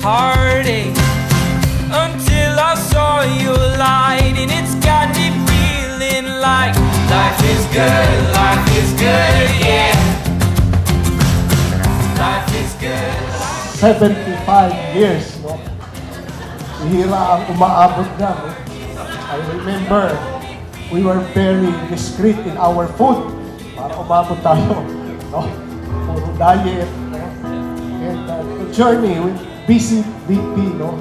heartache until I saw your light, and it's got me feeling like life is good, yeah. Life is good. 75 years, no? Hira ang umaabot na, no? I remember, we were very discreet in our food para umabot tayo, no? Puro diet, no? And the journey with BCBP, no?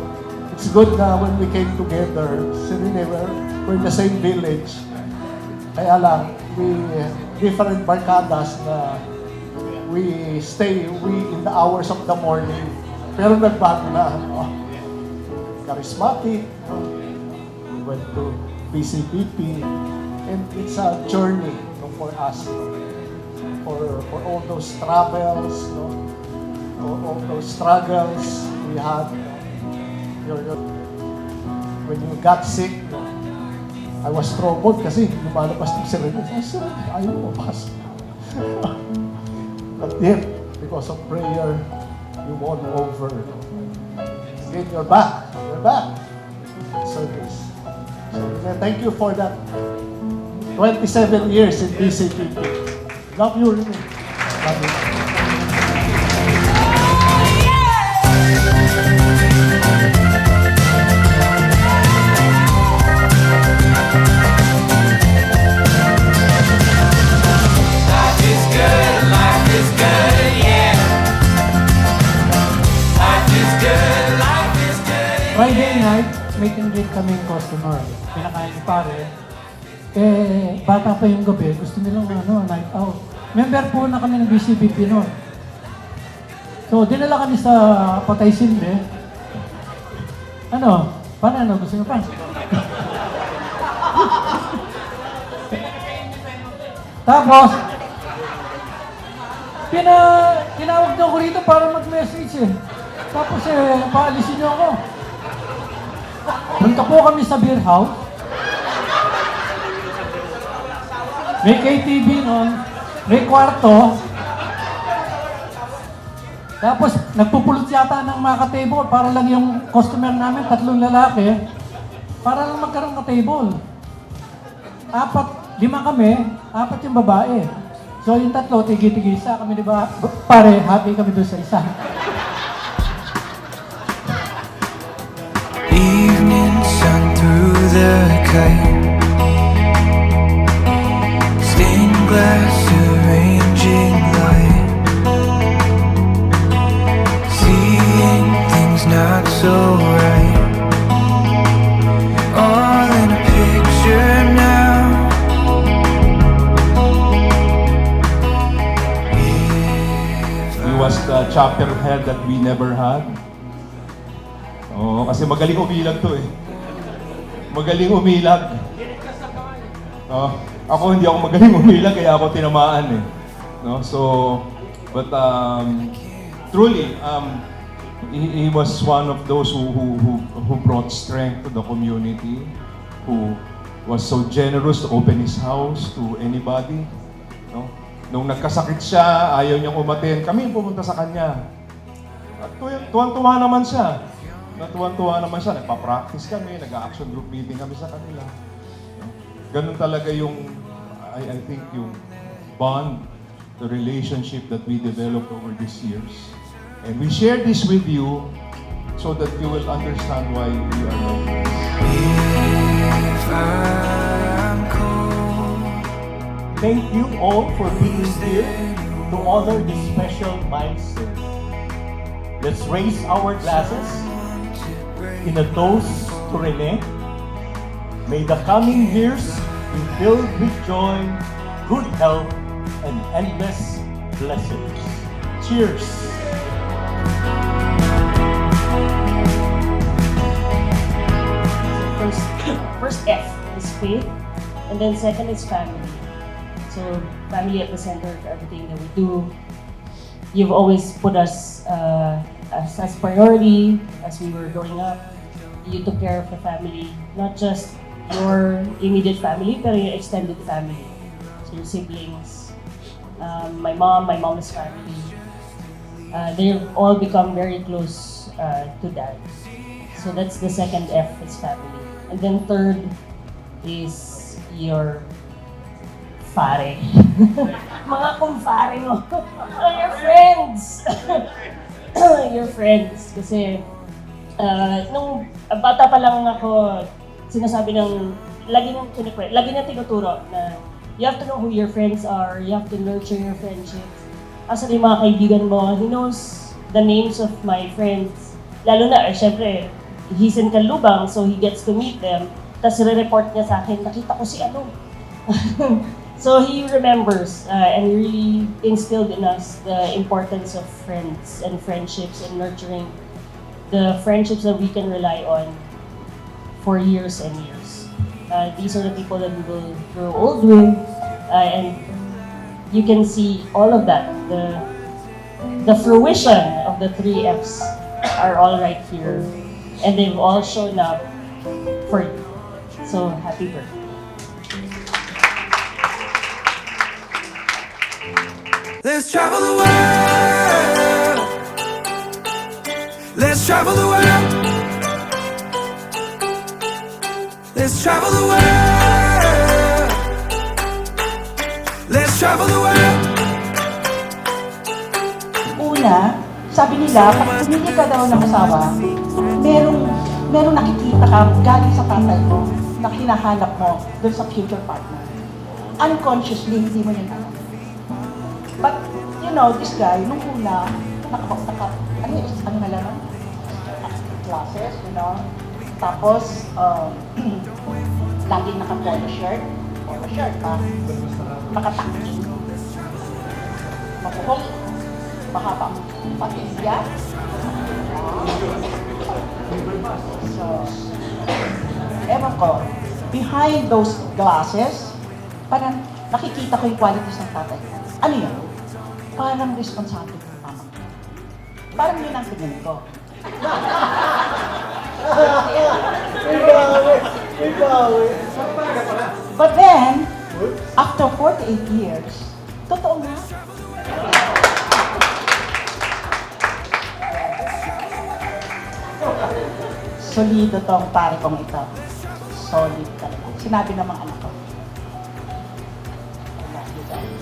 It's good na when we came together, we're in the same village. Kaya lang, we different barkadas na we in the hours of the morning. Pero nagbago na, no? Charismatic, no? We went to BCBP, and it's a journey, no, for us, no? For all those travels, no? All those struggles we had, no? When you got sick, no? I was troubled kasi lumalabas ng sirene. Ayaw mo pas. But then, because of prayer, you won over. No? Again, you're back. You're back. Service. So, thank you for that. 27 years in BCPP. Love you, Rene. Love you. Friday night, meet and greet kaming customer. Pinakain ni pare. Bata pa yung gabi, gusto nilang night out. Member po na kami ng BCBP noon. So, dinala kami sa Patay Silve. Paano? Gusto niyo pa? Tapos, tinawag niyo ako rito para mag-message eh. Tapos paalisin niyo ako. Punta po kami sa beer house. May KTV noon, may kwarto. Tapos nagpupulot yata ng mga ka-table para lang yung customer namin, 3 lalaki, para lang magkaroon ka-table. 5 kami, 4 yung babae. So yung 3, tigi-tigi isa kami, di ba? Pare, happy kami doon sa isa. Evening sun through the kite, stained glass arranging light, seeing things not so right, all in a picture now. He was the chapter head that we never had. Oo, kasi magaling umilag to eh. Magaling umilag. Ako hindi ako magaling umilag, kaya ako tinamaan eh. No? So, but truly, he was one of those who brought strength to the community, who was so generous to open his house to anybody. No? Nung nagkasakit siya, ayaw niyang umaten, kami pumunta sa kanya. At tuwan-tuwa naman siya. Natuwan-tuwa naman siya, nagpa-practice kami, nag-action group meeting kami sa kanila. Ganun talaga yung, I think yung bond, the relationship that we developed over these years. And we share this with you so that you will understand why we are like this. If I'm cold, Thank you all for being here to honor this special milestone. Let's raise our glasses in a toast to Rene. May the coming years be filled with joy, good health, and endless blessings. Cheers! First F is faith, and then second is family. So family at the center of everything that we do. You've always put us as priority as we were growing up. You took care of the family, not just your immediate family, but your extended family. So your siblings, my mom's family. They've all become very close to dad. So that's the second F is family. And then third is your pare. Mga kumpare mo. Your friends. Your friends. Kasi nung bata pa lang ako, sinasabi lagi niya tinuturo na you have to know who your friends are, you have to nurture your friendships. Asan yung mga kaibigan mo, he knows the names of my friends. Lalo na, syempre, he's in Canlubang, so he gets to meet them. Tapos re-report niya sa akin, nakita ko si ano. So he remembers and really instilled in us the importance of friends and friendships and nurturing the friendships that we can rely on for years and years. These are the people that we will grow old with, and you can see all of that. The fruition of the 3 Fs are all right here, and they've all shown up for you. So happy birthday. Let's travel the world. Let's travel the world. Let's travel the world. Let's travel the world. Una, sabi nila, pag pumili ka daw ng asawa, merong nakikita ka galing sa tatay mo na hinahanap mo dun sa future partner. Unconsciously, hindi mo yun alam. But, you know, this guy, nung una, ano na lang? Classes, you know? Tapos, laging naka-polo shirt pa. Nakatakti. Mapuhol. Mahabang patilya. So, ewan ko, behind those glasses, parang nakikita ko yung qualities ng tatay ko. Ano yun? Parang responsable ng mama ko. Parang yun ang tingin ko. But then, after 48 years, totoo nga. Solido tong pare kong ito. Solid talaga. Sinabi ng mga anak ko. I love you guys.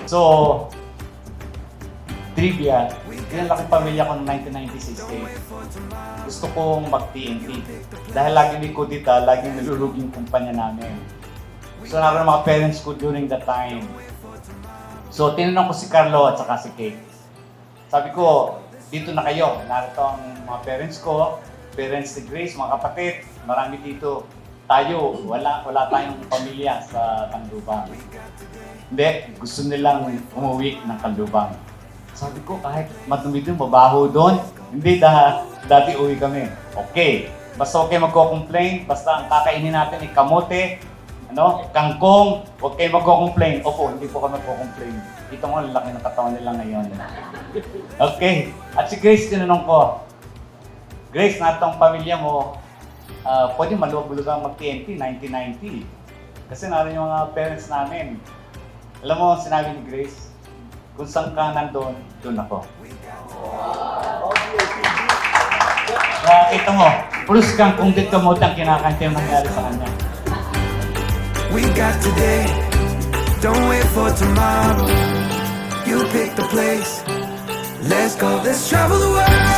So, trivia, yan laki pamilya ko noong 1996 eh. Gusto kong mag-TNT. Dahil lagi may kudita, laging nalulug yung kumpanya namin. So, naroon ang mga parents ko during that time. So, tinanong ko si Carlo at saka si Kate. Sabi ko, dito na kayo. Narito ang mga parents ko, parents ni Grace, mga kapatid, marami dito. Tayo, wala tayong pamilya sa Canlubang. Hindi, gusto nilang umuwi ng Canlubang. Sabi ko, kahit madumi doon, mabaho doon. Hindi, dati uwi kami. Okay, basta okay magko-complain, basta ang kakainin natin ay kamote, kangkong, huwag kayo magko-complain. Opo, hindi po kami magko-complain. Ito mo, laki ng katawan nila ngayon. Okay, at si Grace, tinanong ko, Grace, natong pamilya mo, pwede maluwag-luwag mag-TNT, 1990. Kasi naroon yung mga parents namin. Alam mo, sinabi ni Grace, kung saan ka nandun, doon ako. Kaya ito mo, plus kang kung dito mo ang kinakanta yung nangyari sa kanya. We got today, don't wait for tomorrow. You pick the place, let's go, let's travel the world.